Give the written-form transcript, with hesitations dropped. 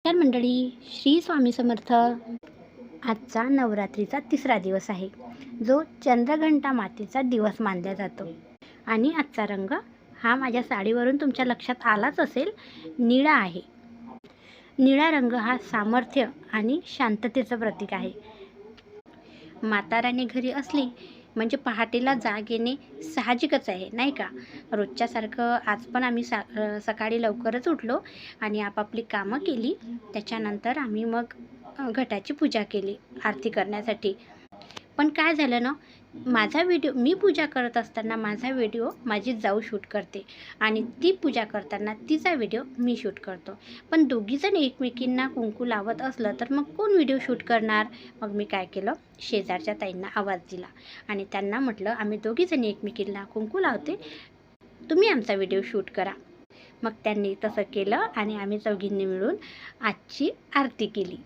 तर मंडळी, श्री स्वामी समर्थ. आजचा नवरात्रीचा तिसरा दिवस आहे, जो चंद्रघंटा मातेचा दिवस मानला जातो. आणि आजचा रंग हा माझ्या साडीवरून तुमच्या लक्षात आलाच असेल, निळा आहे. निळा रंग हा सामर्थ्य आणि शांततेचं प्रतीक आहे. माता राणी घरी असली म्हणजे पहाटेला जाग येणे साहजिकच आहे, नाही का? रोजच्यासारखं आज पण आम्ही सकाळी लवकरच उठलो आणि आपापली कामं केली. त्याच्यानंतर आम्ही मग घटाची पूजा केली आरती करण्यासाठी. पण काय झालं ना, मी पूजा करत असताना माझा व्हिडिओ माझी जाऊ शूट करते आणि ती पूजा करताना तिचा व्हिडिओ मी शूट करतो. पण दोघीजण एकमेकींना कुंकू लावत असलं तर मग कोण व्हिडिओ शूट करणार? मग मी काय केलं, शेजारच्या ताईंना आवाज दिला आणि त्यांना म्हटलं, आम्ही दोघीजणी एकमेकींना कुंकू लावते, तुम्ही आमचा व्हिडिओ शूट करा. मग त्यांनी तसं केलं आणि आम्ही चौघींनी मिळून आजची आरती केली.